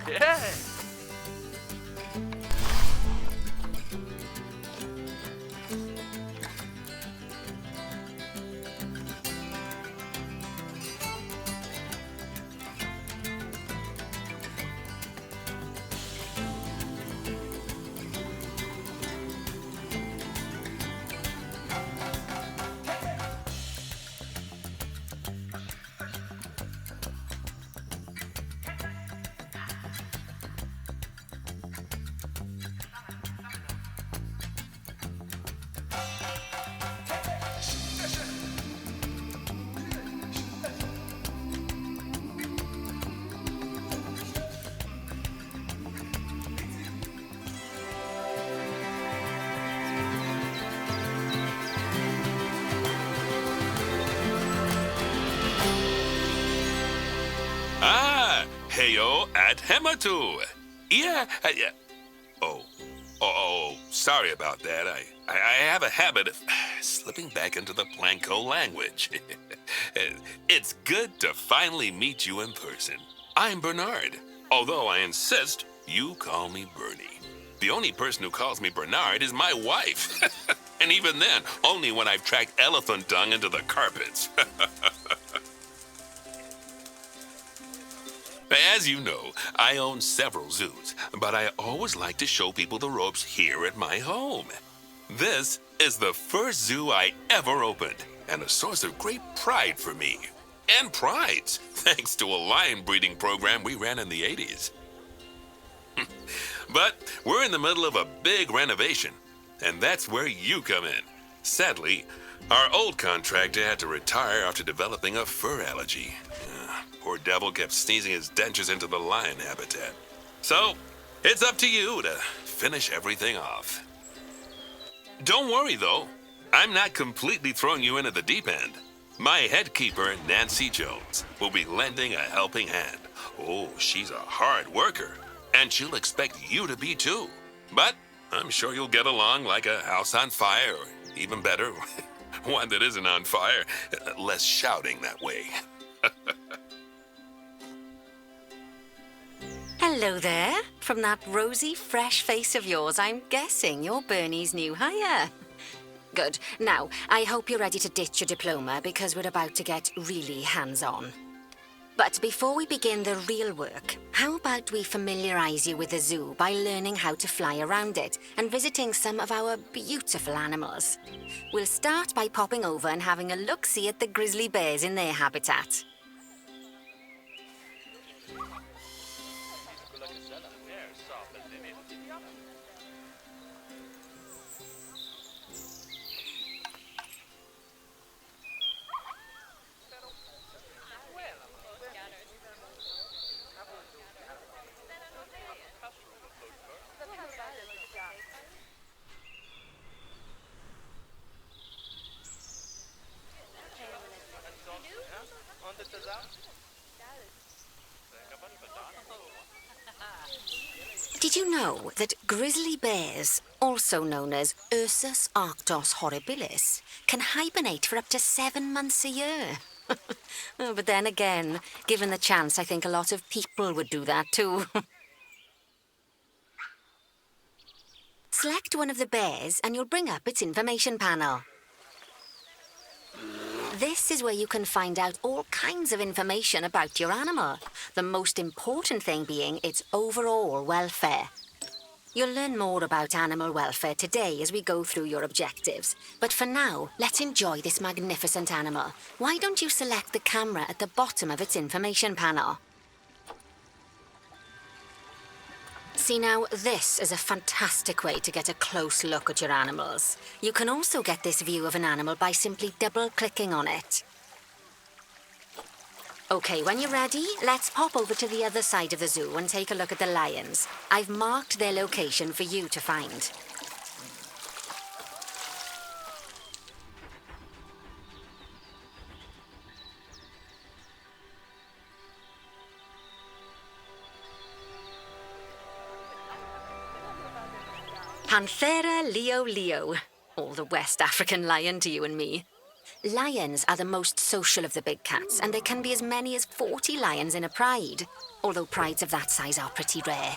Yeah. Ah, heyo at Hematu. Yeah. Oh, sorry about that. I have a habit of slipping back into the Planko language. It's good to finally meet you in person. I'm Bernard, although I insist you call me Bernie. The only person who calls me Bernard is my wife. And even then, only when I've tracked elephant dung into the carpets. As you know, I own several zoos, but I always like to show people the ropes here at my home. This is the first zoo I ever opened, and a source of great pride for me. And prides, thanks to a lion breeding program we ran in the 80s. But we're in the middle of a big renovation, and that's where you come in. Sadly, our old contractor had to retire after developing a fur allergy. Poor devil kept sneezing his dentures into the lion habitat. So, it's up to you to finish everything off. Don't worry, though. I'm not completely throwing you into the deep end. My head keeper, Nancy Jones, will be lending a helping hand. Oh, she's a hard worker, and she'll expect you to be too. But I'm sure you'll get along like a house on fire, or even better, one that isn't on fire. Less shouting that way. Hello there. From that rosy, fresh face of yours, I'm guessing you're Bernie's new hire. Good. Now, I hope you're ready to ditch your diploma because we're about to get really hands-on. But before we begin the real work, how about we familiarize you with the zoo by learning how to fly around it and visiting some of our beautiful animals? We'll start by popping over and having a look-see at the grizzly bears in their habitat. Did you know that grizzly bears, also known as Ursus arctos horribilis, can hibernate for up to 7 months a year? Oh, but then again, given the chance, I think a lot of people would do that too. Select one of the bears and you'll bring up its information panel. This is where you can find out all kinds of information about your animal, the most important thing being its overall welfare. You'll learn more about animal welfare today as we go through your objectives. But for now, let's enjoy this magnificent animal. Why don't you select the camera at the bottom of its information panel? See now, this is a fantastic way to get a close look at your animals. You can also get this view of an animal by simply double-clicking on it. Okay, when you're ready, let's pop over to the other side of the zoo and take a look at the lions. I've marked their location for you to find. Panthera leo leo. All the West African lion to you and me. Lions are the most social of the big cats, and there can be as many as 40 lions in a pride, although prides of that size are pretty rare.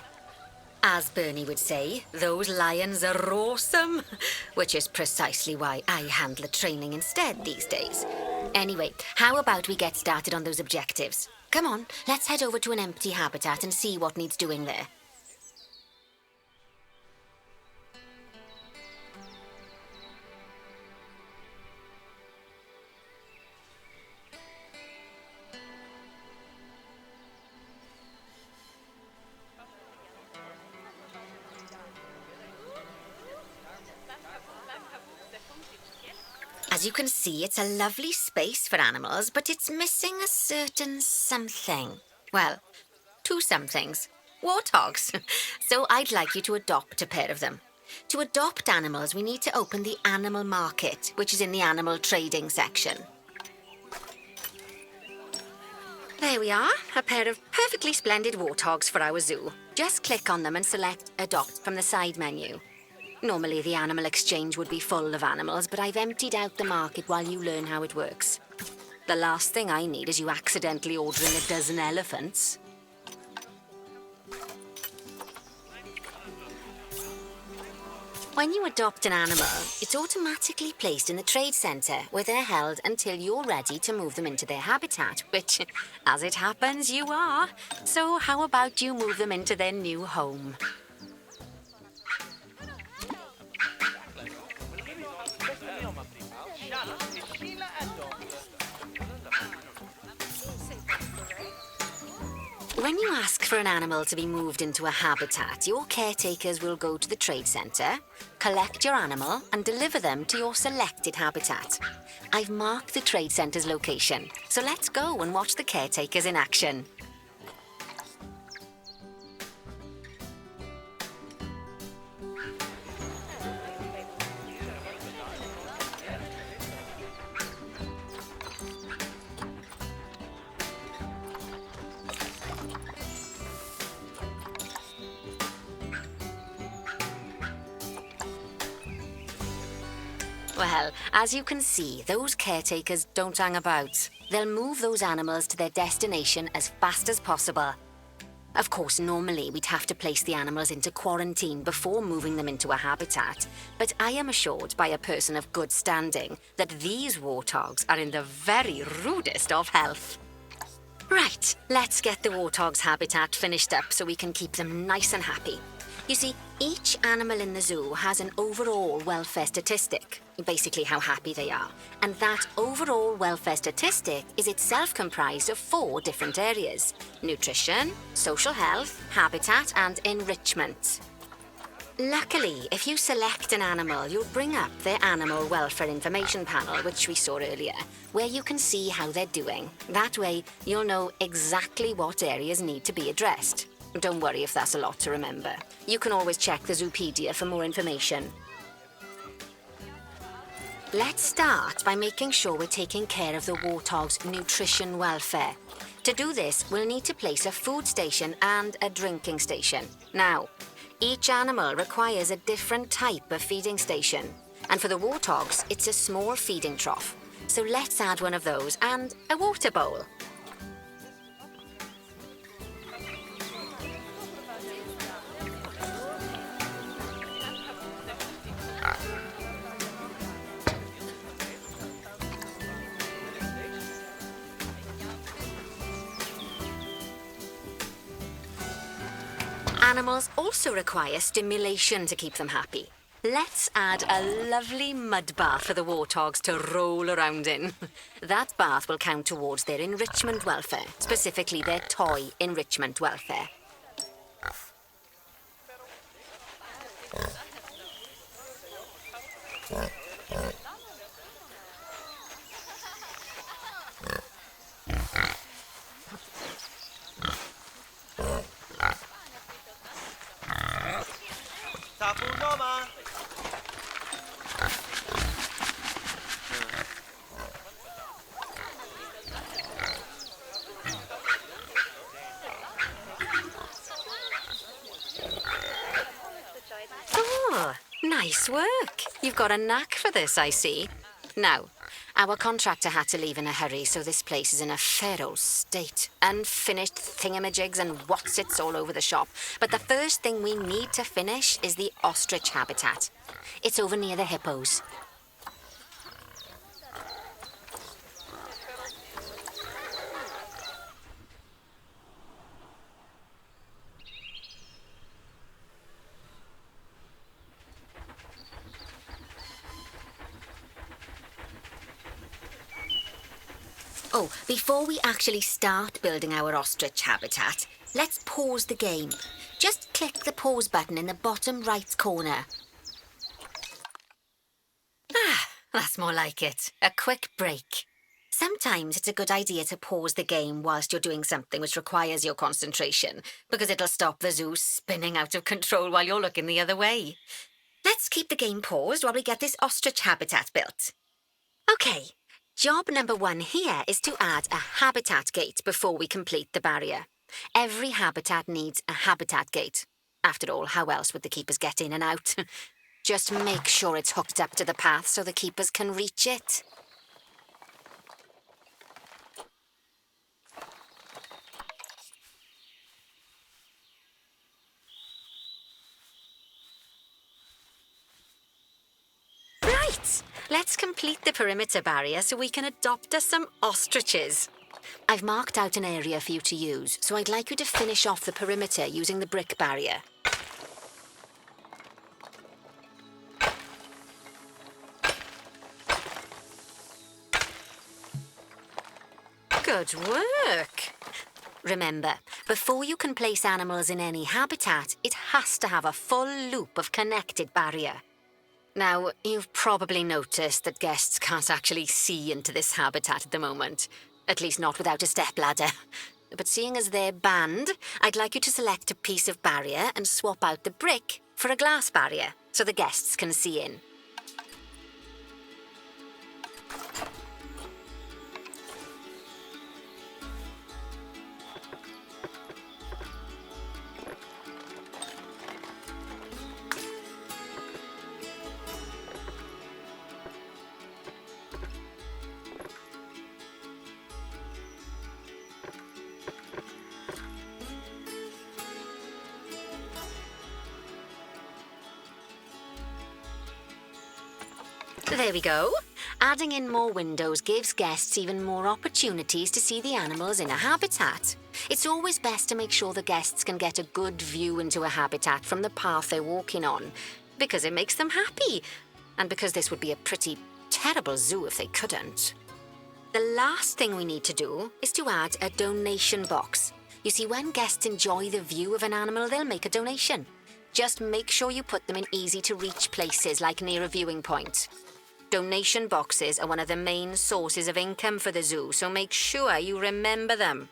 As Bernie would say, those lions are awesome, which is precisely why I handle the training instead these days. Anyway, how about we get started on those objectives? Come on, let's head over to an empty habitat and see what needs doing there. As you can see, it's a lovely space for animals, but it's missing a certain something. Well, two somethings. Warthogs. So I'd like you to adopt a pair of them. To adopt animals, we need to open the animal market, which is in the animal trading section. There we are, a pair of perfectly splendid warthogs for our zoo. Just click on them and select Adopt from the side menu. Normally, the animal exchange would be full of animals, but I've emptied out the market while you learn how it works. The last thing I need is you accidentally ordering a dozen elephants. When you adopt an animal, it's automatically placed in the trade centre, where they're held until you're ready to move them into their habitat, which, as it happens, you are. So how about you move them into their new home? When you ask for an animal to be moved into a habitat, your caretakers will go to the trade centre, collect your animal and deliver them to your selected habitat. I've marked the trade centre's location, so let's go and watch the caretakers in action. Well, as you can see, those caretakers don't hang about. They'll move those animals to their destination as fast as possible. Of course, normally we'd have to place the animals into quarantine before moving them into a habitat, but I am assured by a person of good standing that these warthogs are in the very rudest of health. Right, let's get the warthog's habitat finished up so we can keep them nice and happy. You see, each animal in the zoo has an overall welfare statistic, basically how happy they are. And that overall welfare statistic is itself comprised of 4 different areas: nutrition, social health, habitat, and enrichment. Luckily, if you select an animal, you'll bring up their animal welfare information panel, which we saw earlier, where you can see how they're doing. That way, you'll know exactly what areas need to be addressed. Don't worry if that's a lot to remember. You can always check the Zoopedia for more information. Let's start by making sure we're taking care of the warthog's nutrition welfare. To do this, we'll need to place a food station and a drinking station. Now, each animal requires a different type of feeding station. And for the warthogs, it's a small feeding trough. So let's add one of those and a water bowl. Animals also require stimulation to keep them happy. Let's add a lovely mud bath for the warthogs to roll around in. That bath will count towards their enrichment welfare, specifically their toy enrichment welfare. Oh, nice work. You've You've got a knack for this, I see. Now, our contractor had to leave in a hurry, so this place is in a fair old state. Unfinished thingamajigs and whatsits all over the shop. But the first thing we need to finish is the ostrich habitat. It's over near the hippos. Oh, before we actually start building our ostrich habitat, let's pause the game. Just click the pause button in the bottom right corner. Ah, that's more like it. A quick break. Sometimes it's a good idea to pause the game whilst you're doing something which requires your concentration, because it'll stop the zoo spinning out of control while you're looking the other way. Let's keep the game paused while we get this ostrich habitat built. Okay. Job number 1 here is to add a habitat gate before we complete the barrier. Every habitat needs a habitat gate. After all, how else would the keepers get in and out? Just make sure it's hooked up to the path so the keepers can reach it. Right! Let's complete the perimeter barrier so we can adopt us some ostriches. I've marked out an area for you to use, so I'd like you to finish off the perimeter using the brick barrier. Good work! Remember, before you can place animals in any habitat, it has to have a full loop of connected barrier. Now, you've probably noticed that guests can't actually see into this habitat at the moment. At least not without a stepladder. But seeing as they're banned, I'd like you to select a piece of barrier and swap out the brick for a glass barrier so the guests can see in. There we go. Adding in more windows gives guests even more opportunities to see the animals in a habitat. It's always best to make sure the guests can get a good view into a habitat from the path they're walking on, because it makes them happy, and because this would be a pretty terrible zoo if they couldn't. The last thing we need to do is to add a donation box. You see, when guests enjoy the view of an animal, they'll make a donation. Just make sure you put them in easy-to-reach places, like near a viewing point. Donation boxes are one of the main sources of income for the zoo, so make sure you remember them.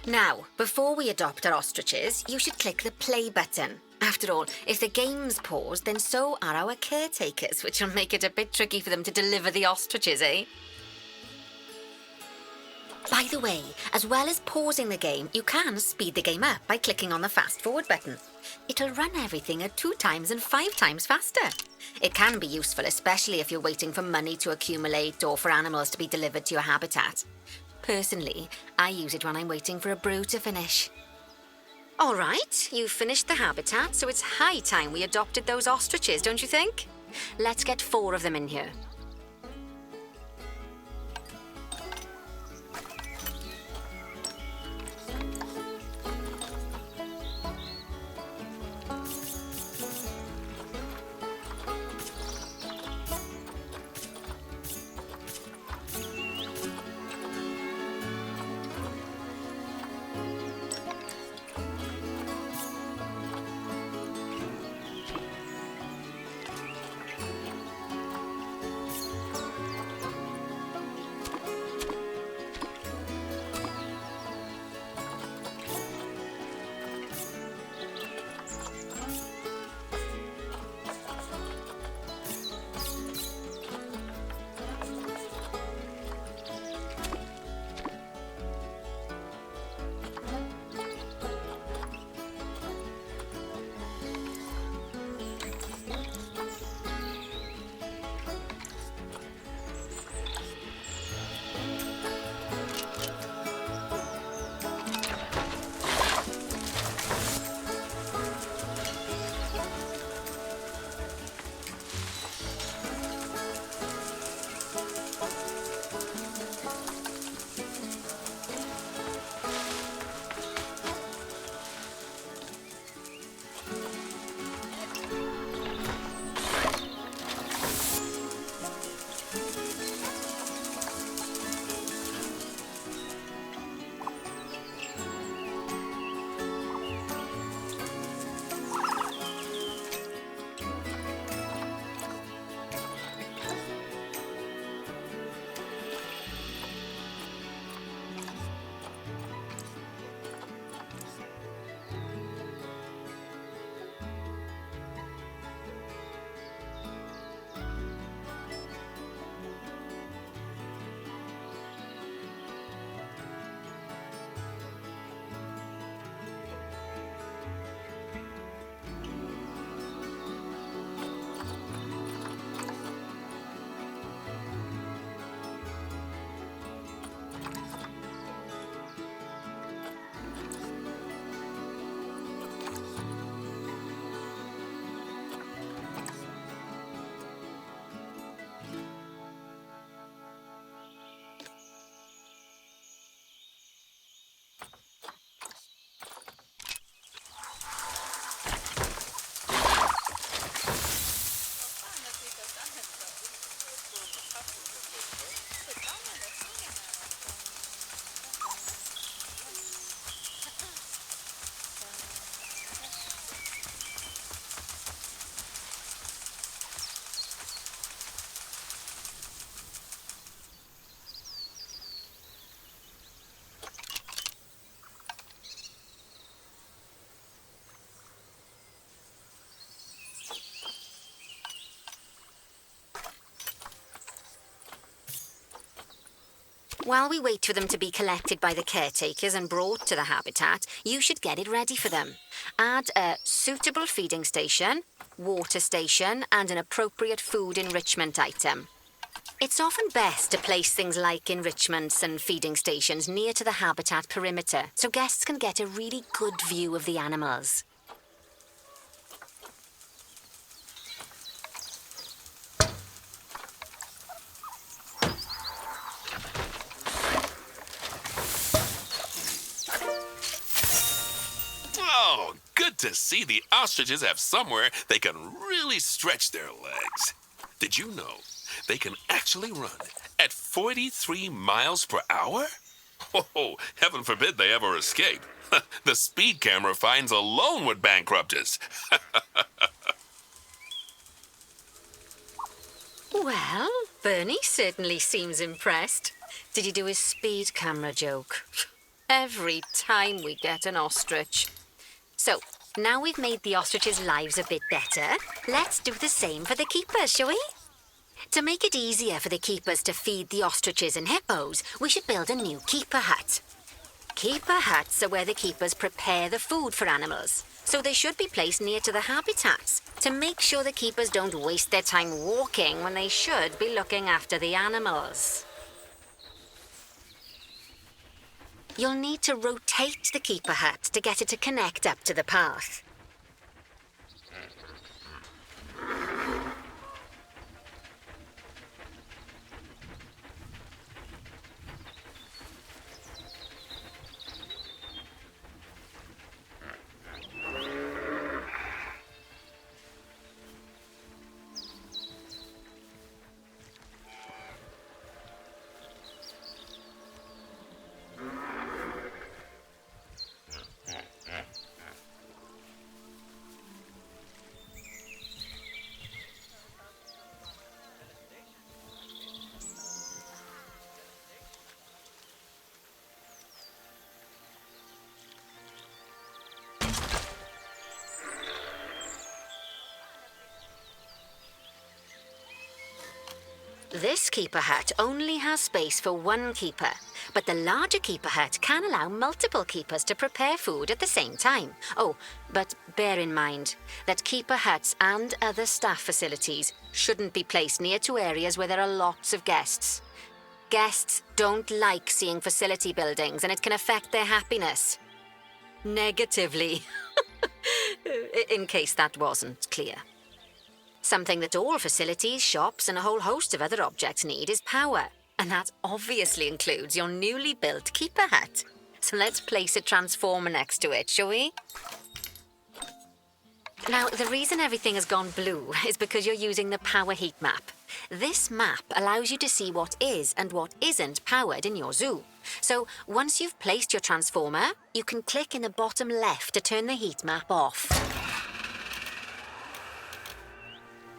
Now, before we adopt our ostriches, you should click the play button. After all, if the game's paused, then so are our caretakers, which will make it a bit tricky for them to deliver the ostriches, eh? By the way, as well as pausing the game, you can speed the game up by clicking on the fast forward button. It'll run everything at 2 times and 5 times faster. It can be useful, especially if you're waiting for money to accumulate or for animals to be delivered to your habitat. Personally, I use it when I'm waiting for a brew to finish. All right, you've finished the habitat, so it's high time we adopted those ostriches, don't you think? Let's get 4 of them in here. While we wait for them to be collected by the caretakers and brought to the habitat, you should get it ready for them. Add a suitable feeding station, water station, and an appropriate food enrichment item. It's often best to place things like enrichments and feeding stations near to the habitat perimeter so guests can get a really good view of the animals. Oh, good to see the ostriches have somewhere they can really stretch their legs. Did you know they can actually run at 43 miles per hour? Oh, heaven forbid they ever escape. The speed camera fines alone would bankrupt us. Well, Bernie certainly seems impressed. Did he do his speed camera joke? Every time we get an ostrich. So, now we've made the ostriches' lives a bit better, let's do the same for the keepers, shall we? To make it easier for the keepers to feed the ostriches and hippos, we should build a new keeper hut. Keeper huts are where the keepers prepare the food for animals, so they should be placed near to the habitats to make sure the keepers don't waste their time walking when they should be looking after the animals. You'll need to rotate the keeper hut to get it to connect up to the path. This keeper hut only has space for one keeper, but the larger keeper hut can allow multiple keepers to prepare food at the same time. Oh, but bear in mind that keeper huts and other staff facilities shouldn't be placed near to areas where there are lots of guests. Guests don't like seeing facility buildings, and it can affect their happiness. Negatively. In case that wasn't clear. Something that all facilities, shops, and a whole host of other objects need is power. And that obviously includes your newly built keeper hut. So let's place a transformer next to it, shall we? Now, the reason everything has gone blue is because you're using the power heat map. This map allows you to see what is and what isn't powered in your zoo. So once you've placed your transformer, you can click in the bottom left to turn the heat map off.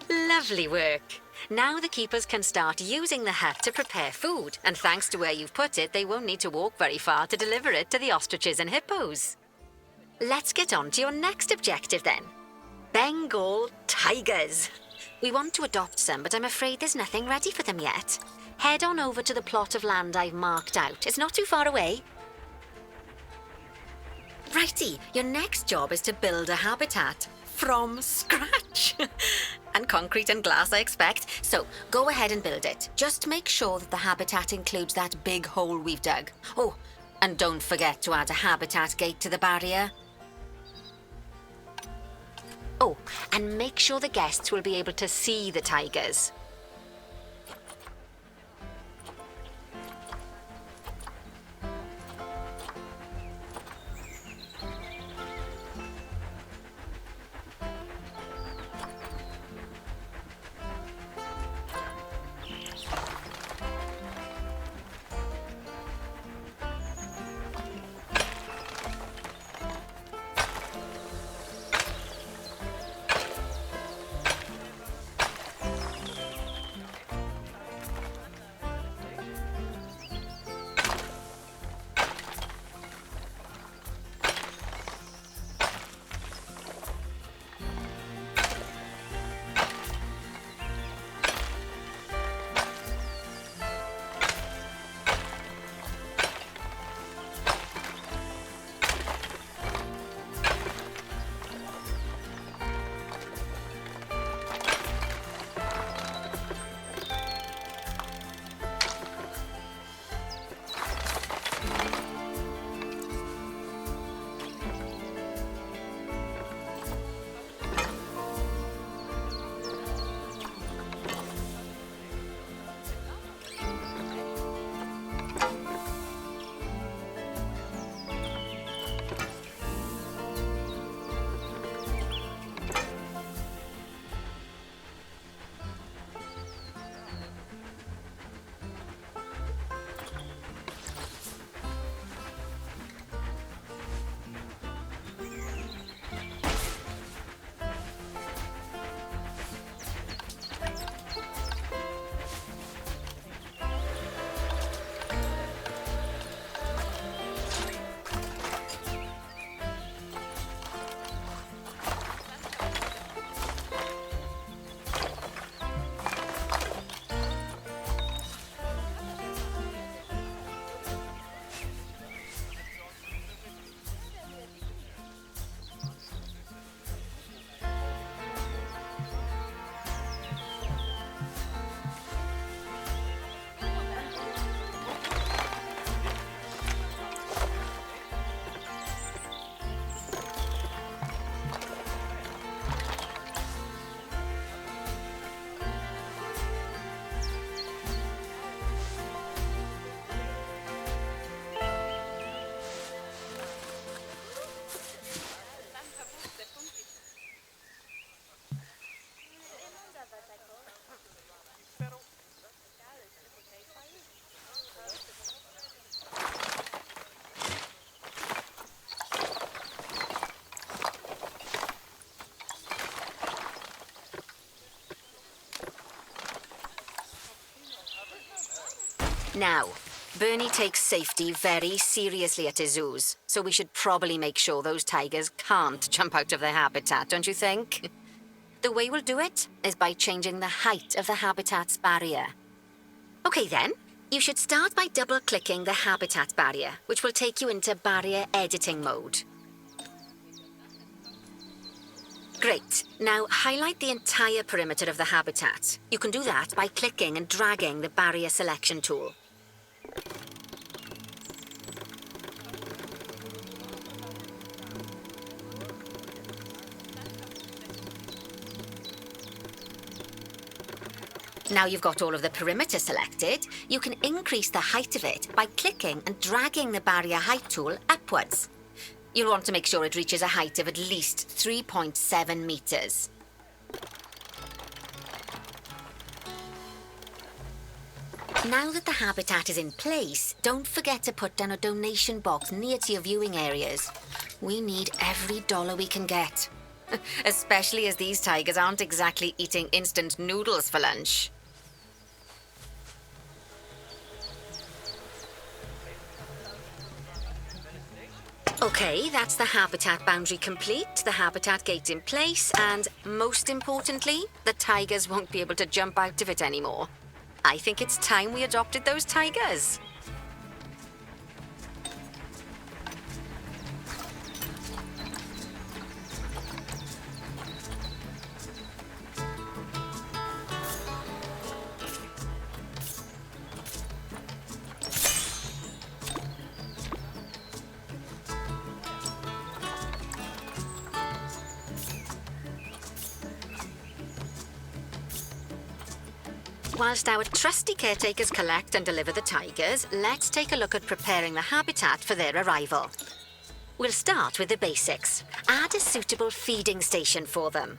Lovely work. Now the keepers can start using the hut to prepare food, and thanks to where you've put it, they won't need to walk very far to deliver it to the ostriches and hippos. Let's get on to your next objective then. Bengal tigers. We want to adopt some, but I'm afraid there's nothing ready for them yet. Head on over to the plot of land I've marked out. It's not too far away. Righty, your next job is to build a habitat. From scratch. And concrete and glass, I expect. So, go ahead and build it. Just make sure that the habitat includes that big hole we've dug. Oh, and don't forget to add a habitat gate to the barrier. Oh, and make sure the guests will be able to see the tigers. Now, Bernie takes safety very seriously at his zoos, so we should probably make sure those tigers can't jump out of their habitat, don't you think? The way we'll do it is by changing the height of the habitat's barrier. Okay then, you should start by double-clicking the habitat barrier, which will take you into barrier editing mode. Great. Now highlight the entire perimeter of the habitat. You can do that by clicking and dragging the barrier selection tool. Now you've got all of the perimeter selected, you can increase the height of it by clicking and dragging the barrier height tool upwards. You'll want to make sure it reaches a height of at least 3.7 meters. Now that the habitat is in place, don't forget to put down a donation box near to your viewing areas. We need every dollar we can get. Especially as these tigers aren't exactly eating instant noodles for lunch. Okay, that's the habitat boundary complete, the habitat gate in place, and most importantly, the tigers won't be able to jump out of it anymore. I think it's time we adopted those tigers. Whilst our trusty caretakers collect and deliver the tigers, let's take a look at preparing the habitat for their arrival. We'll start with the basics. Add a suitable feeding station for them.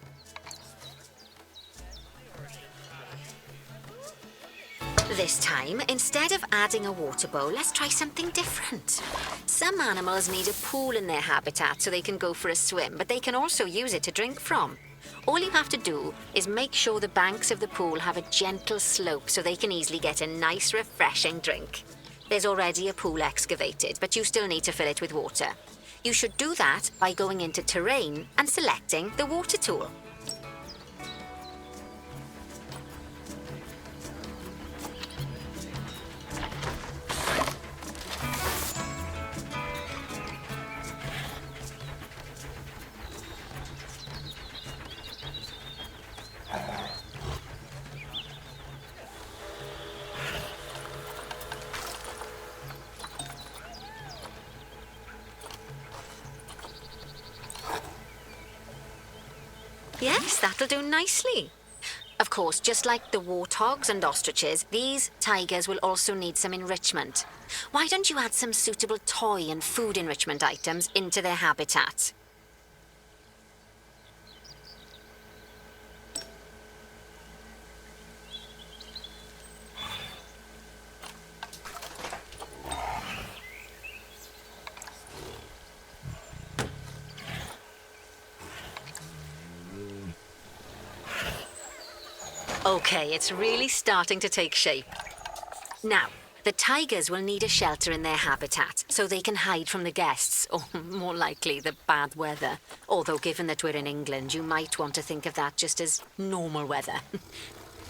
This time, instead of adding a water bowl, let's try something different. Some animals need a pool in their habitat so they can go for a swim, but they can also use it to drink from. All you have to do is make sure the banks of the pool have a gentle slope so they can easily get a nice, refreshing drink. There's already a pool excavated, but you still need to fill it with water. You should do that by going into Terrain and selecting the water tool. Yes, that'll do nicely. Of course, just like the warthogs and ostriches, these tigers will also need some enrichment. Why don't you add some suitable toy and food enrichment items into their habitat? Okay, it's really starting to take shape. Now, the tigers will need a shelter in their habitat so they can hide from the guests, or more likely, the bad weather. Although, given that we're in England, you might want to think of that just as normal weather.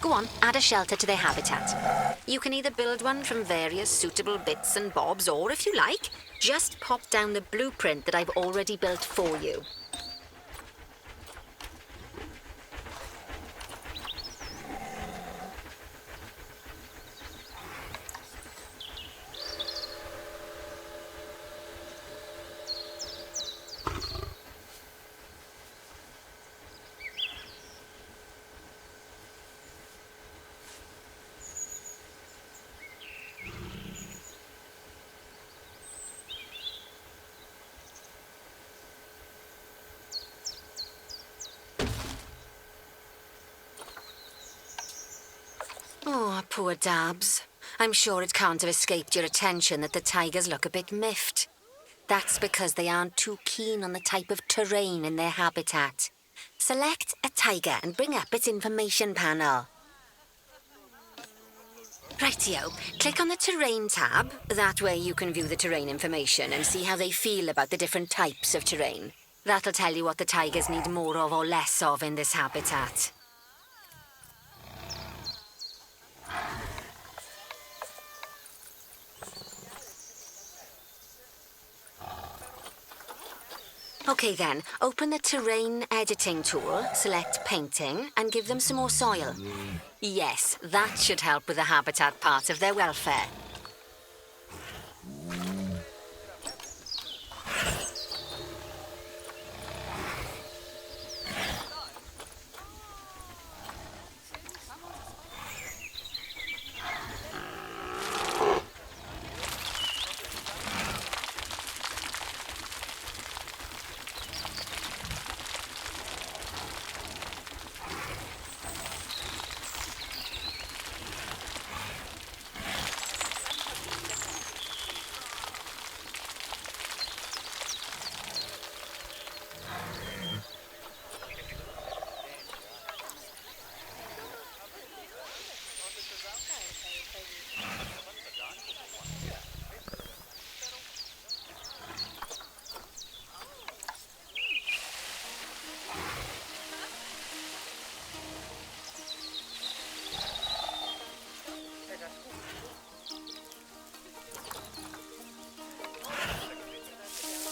Go on, add a shelter to their habitat. You can either build one from various suitable bits and bobs, or if you like, just pop down the blueprint that I've already built for you. Oh, poor Dabs. I'm sure it can't have escaped your attention that the tigers look a bit miffed. That's because they aren't too keen on the type of terrain in their habitat. Select a tiger and bring up its information panel. Rightio. Click on the Terrain tab. That way you can view the terrain information and see how they feel about the different types of terrain. That'll tell you what the tigers need more of or less of in this habitat. Okay then, open the terrain editing tool, select painting, and give them some more soil. Yes, that should help with the habitat part of their welfare.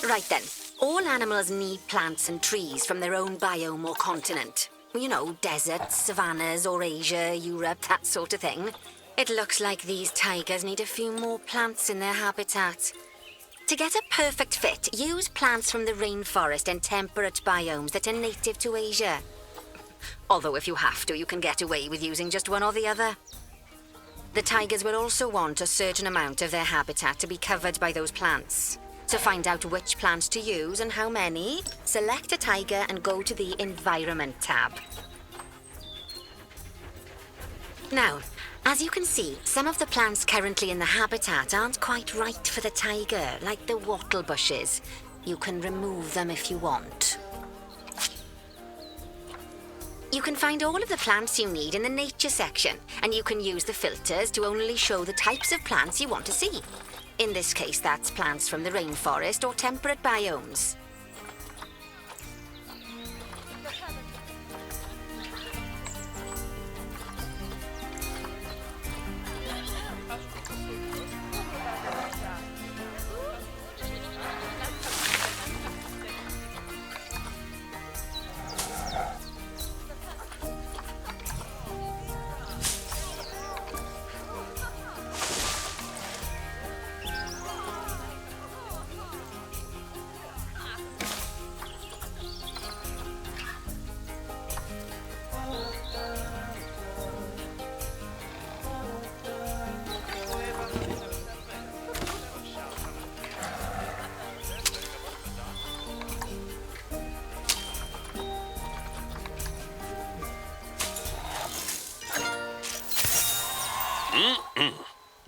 Right then, all animals need plants and trees from their own biome or continent. You know, deserts, savannas, or Asia, Europe, that sort of thing. It looks like these tigers need a few more plants in their habitat. To get a perfect fit, use plants from the rainforest and temperate biomes that are native to Asia. Although if you have to, you can get away with using just one or the other. The tigers will also want a certain amount of their habitat to be covered by those plants. To find out which plants to use and how many, select a tiger and go to the Environment tab. Now, as you can see, some of the plants currently in the habitat aren't quite right for the tiger, like the wattle bushes. You can remove them if you want. You can find all of the plants you need in the Nature section, and you can use the filters to only show the types of plants you want to see. In this case, that's plants from the rainforest or temperate biomes.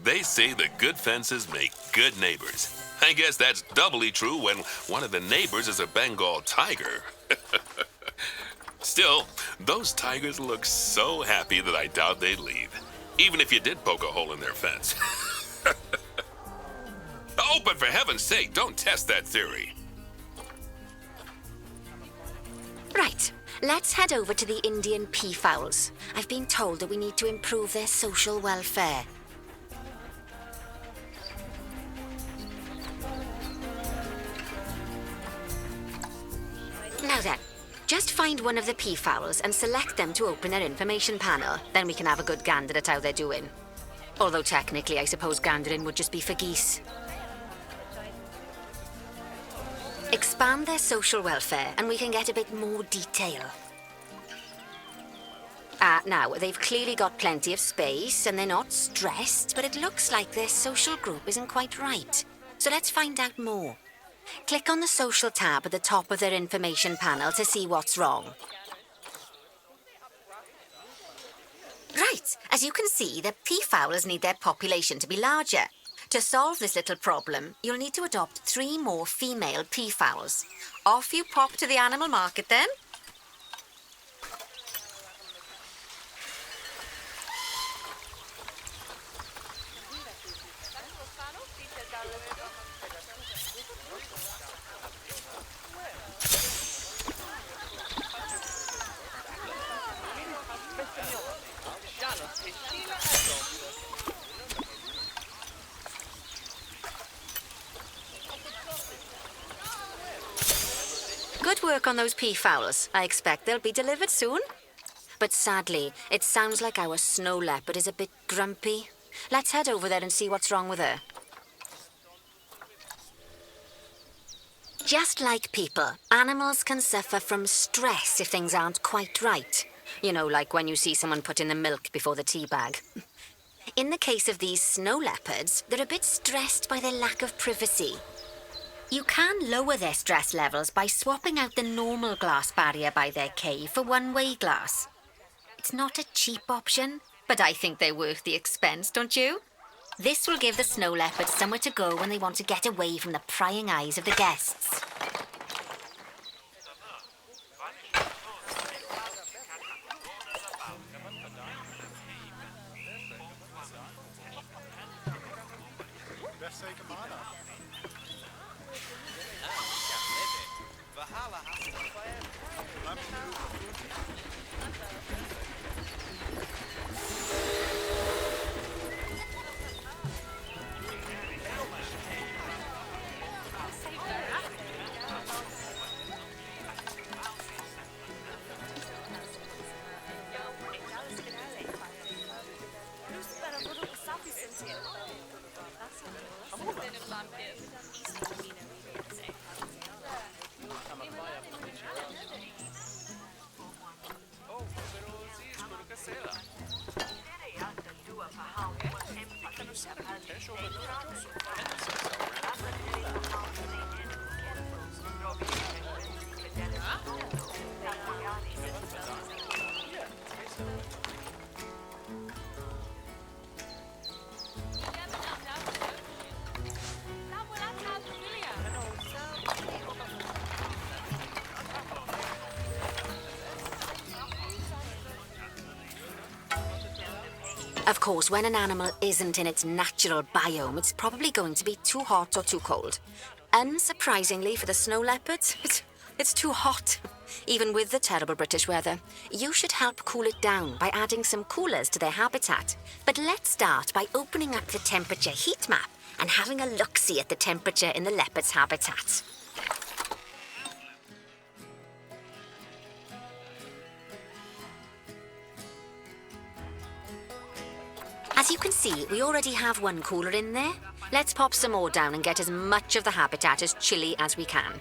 They say the good fences make good neighbors. I guess that's doubly true when one of the neighbors is a Bengal tiger. Still, those tigers look so happy that I doubt they'd leave, even if you did poke a hole in their fence. Oh, but for heaven's sake, don't test that theory. Right, let's head over to the Indian peafowls. I've been told that we need to improve their social welfare. Now then, just find one of the peafowls and select them to open their information panel. Then we can have a good gander at how they're doing. Although technically, I suppose gandering would just be for geese. Expand their social welfare and we can get a bit more detail. Now, they've clearly got plenty of space and they're not stressed, but it looks like their social group isn't quite right. So let's find out more. Click on the Social tab at the top of their information panel to see what's wrong. Right, as you can see, the peafowls need their population to be larger. To solve this little problem, you'll need to adopt 3 more female peafowls. Off you pop to the animal market then. Let's work on those peafowls. I expect they'll be delivered soon. But sadly, it sounds like our snow leopard is a bit grumpy. Let's head over there and see what's wrong with her. Just like people, animals can suffer from stress if things aren't quite right. You know, like when you see someone put in the milk before the tea bag. In the case of these snow leopards, they're a bit stressed by their lack of privacy. You can lower their stress levels by swapping out the normal glass barrier by their cave for one-way glass. It's not a cheap option, but I think they're worth the expense, don't you? This will give the snow leopards somewhere to go when they want to get away from the prying eyes of the guests. Of course, when an animal isn't in its natural biome, it's probably going to be too hot or too cold. Unsurprisingly for the snow leopards, it's too hot. Even with the terrible British weather, you should help cool it down by adding some coolers to their habitat. But let's start by opening up the temperature heat map and having a look-see at the temperature in the leopard's habitat. As you can see, we already have one cooler in there. Let's pop some more down and get as much of the habitat as chilly as we can.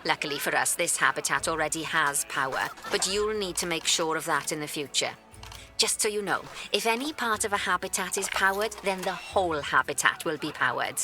Luckily for us, this habitat already has power, but you'll need to make sure of that in the future. Just so you know, if any part of a habitat is powered, then the whole habitat will be powered.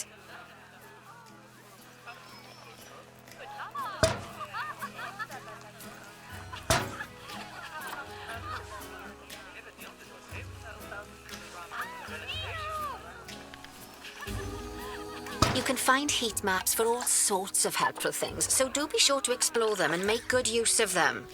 You can find heat maps for all sorts of helpful things, so do be sure to explore them and make good use of them.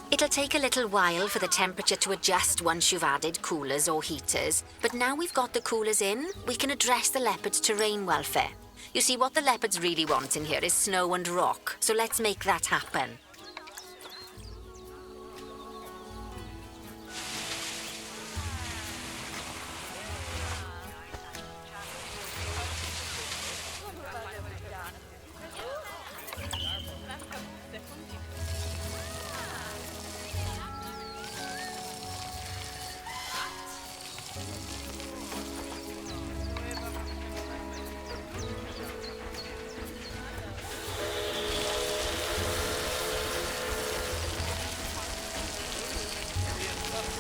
It'll take a little while for the temperature to adjust once you've added coolers or heaters, but now we've got the coolers in, we can address the leopard's terrain welfare. You see, what the leopards really want in here is snow and rock, so let's make that happen.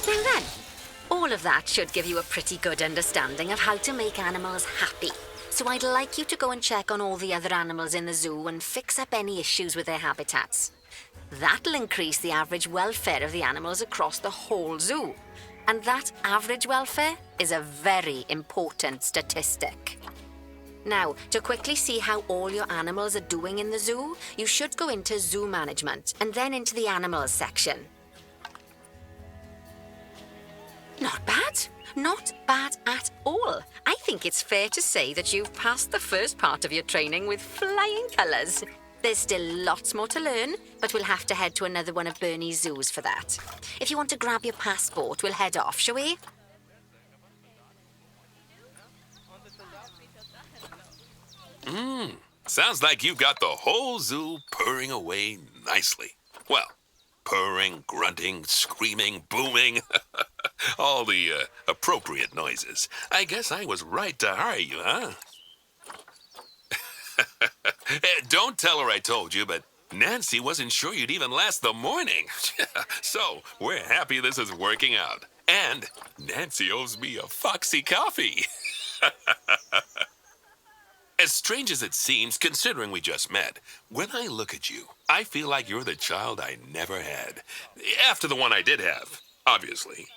Well then, all of that should give you a pretty good understanding of how to make animals happy. So I'd like you to go and check on all the other animals in the zoo and fix up any issues with their habitats. That'll increase the average welfare of the animals across the whole zoo. And that average welfare is a very important statistic. Now, to quickly see how all your animals are doing in the zoo, you should go into zoo management and then into the animals section. Not bad. Not bad at all. I think it's fair to say that you've passed the first part of your training with flying colours. There's still lots more to learn, but we'll have to head to another one of Bernie's zoos for that. If you want to grab your passport, we'll head off, shall we? Sounds like you've got the whole zoo purring away nicely. Well, purring, grunting, screaming, booming. All the appropriate noises. I guess I was right to hire you, huh? Don't tell her I told you, but Nancy wasn't sure you'd even last the morning. So, we're happy this is working out. And Nancy owes me a Foxy coffee. As strange as it seems, considering we just met, when I look at you, I feel like you're the child I never had. After the one I did have, obviously.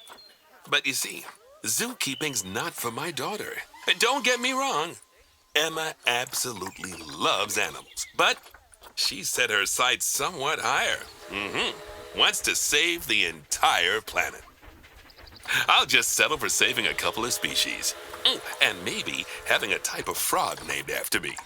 But you see, zookeeping's not for my daughter. Don't get me wrong. Emma absolutely loves animals, but she set her sights somewhat higher. Wants to save the entire planet. I'll just settle for saving a couple of species. And maybe having a type of frog named after me.